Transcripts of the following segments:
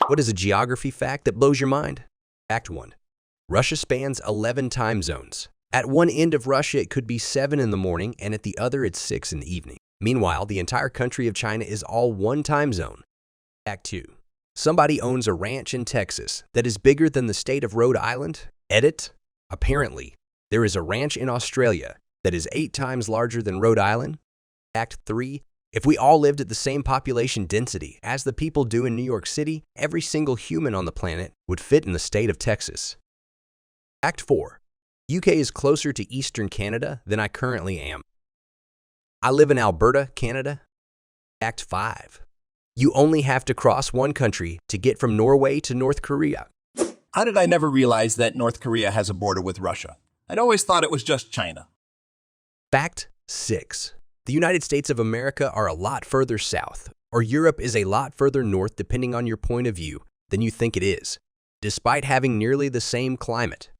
What is a geography fact that blows your mind? Fact 1. Russia spans 11 time zones. At one end of Russia, it could be 7 in the morning, and at the other, it's 6 in the evening. Meanwhile, the entire country of China is all one time zone. Fact 2. Somebody owns a ranch in Texas that is bigger than the state of Rhode Island. Edit. Apparently, there is a ranch in Australia that is 8 times larger than Rhode Island. Fact 3. If we all lived at the same population density as the people do in New York City, every single human on the planet would fit in the state of Texas. Fact 4. UK is closer to Eastern Canada than I currently am. I live in Alberta, Canada. Fact 5. You only have to cross one country to get from Norway to North Korea. How did I never realize that North Korea has a border with Russia? I'd always thought it was just China. Fact 6. The United States of America are a lot further south, or Europe is a lot further north depending on your point of view than you think it is, despite having nearly the same climate.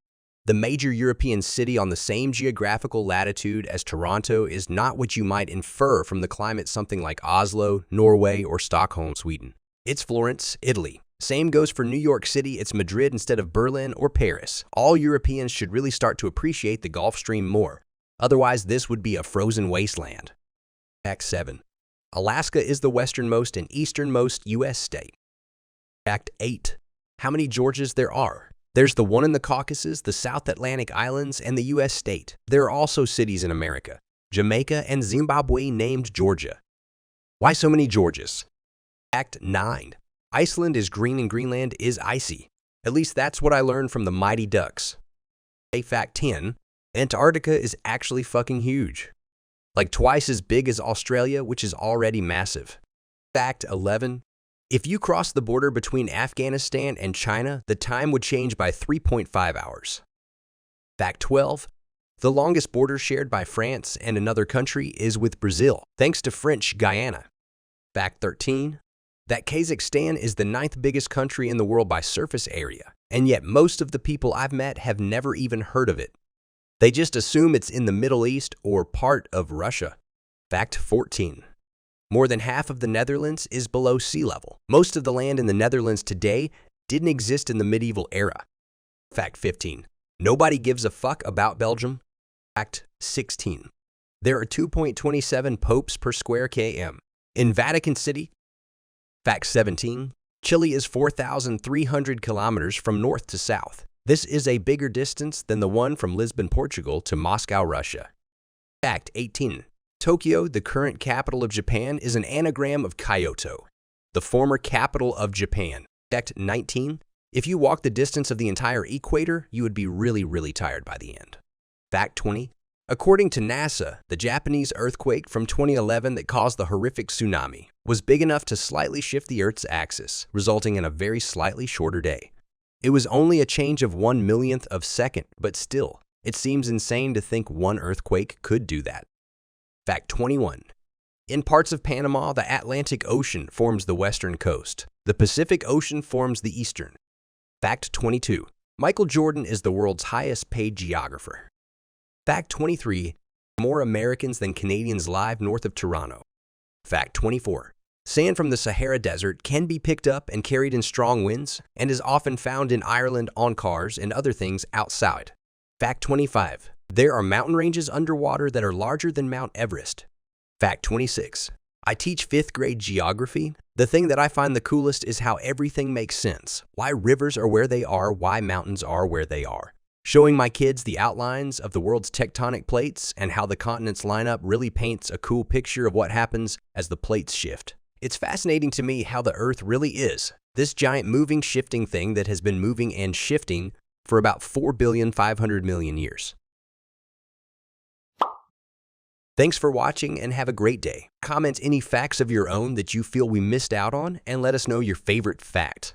The major European city on the same geographical latitude as Toronto is not what you might infer from the climate something like Oslo, Norway, or Stockholm, Sweden. It's Florence, Italy. Same goes for New York City, it's Madrid instead of Berlin or Paris. All Europeans should really start to appreciate the Gulf Stream more. Otherwise, this would be a frozen wasteland. Fact 7. Alaska is the westernmost and easternmost U.S. state. Fact 8. How many Georgias there are? There's the one in the Caucasus, the South Atlantic Islands, and the U.S. state. There are also cities in America, Jamaica and Zimbabwe named Georgia. Why so many Georgias? Fact 9. Iceland is green and Greenland is icy. At least that's what I learned from the Mighty Ducks. Fact 10. Antarctica is actually fucking huge. Like twice as big as Australia, which is already massive. Fact 11. If you cross the border between Afghanistan and China, the time would change by 3.5 hours. Fact 12. The longest border shared by France and another country is with Brazil, thanks to French Guiana. Fact 13. That Kazakhstan is the 9th biggest country in the world by surface area, and yet most of the people I've met have never even heard of it. They just assume it's in the Middle East or part of Russia. Fact 14. More than half of the Netherlands is below sea level. Most of the land in the Netherlands today didn't exist in the medieval era. Fact 15. Nobody gives a fuck about Belgium. Fact 16. There are 2.27 popes per square km. In Vatican City. Fact 17. Chile is 4,300 kilometers from north to south. This is a bigger distance than the one from Lisbon, Portugal to Moscow, Russia. Fact 18. Tokyo, the current capital of Japan, is an anagram of Kyoto, the former capital of Japan. Fact 19. If you walk the distance of the entire equator, you would be really tired by the end. Fact 20. According to NASA, the Japanese earthquake from 2011 that caused the horrific tsunami was big enough to slightly shift the Earth's axis, resulting in a very slightly shorter day. It was only a change of 1/1,000,000th of a second, but still, it seems insane to think one earthquake could do that. Fact 21. In parts of Panama, the Atlantic Ocean forms the western coast. The Pacific Ocean forms the eastern. Fact 22. Michael Jordan is the world's highest paid geographer. Fact 23. More Americans than Canadians live north of Toronto. Fact 24. Sand from the Sahara Desert can be picked up and carried in strong winds and is often found in Ireland on cars and other things outside. Fact 25. There are mountain ranges underwater that are larger than Mount Everest. Fact 26. I teach 5th grade geography. The thing that I find the coolest is how everything makes sense. Why rivers are where they are, why mountains are where they are. Showing my kids the outlines of the world's tectonic plates and how the continents line up really paints a cool picture of what happens as the plates shift. It's fascinating to me how the Earth really is, this giant moving, shifting thing that has been moving and shifting for about 4,500,000,000 years. Thanks for watching and have a great day. Comment any facts of your own that you feel we missed out on and let us know your favorite fact.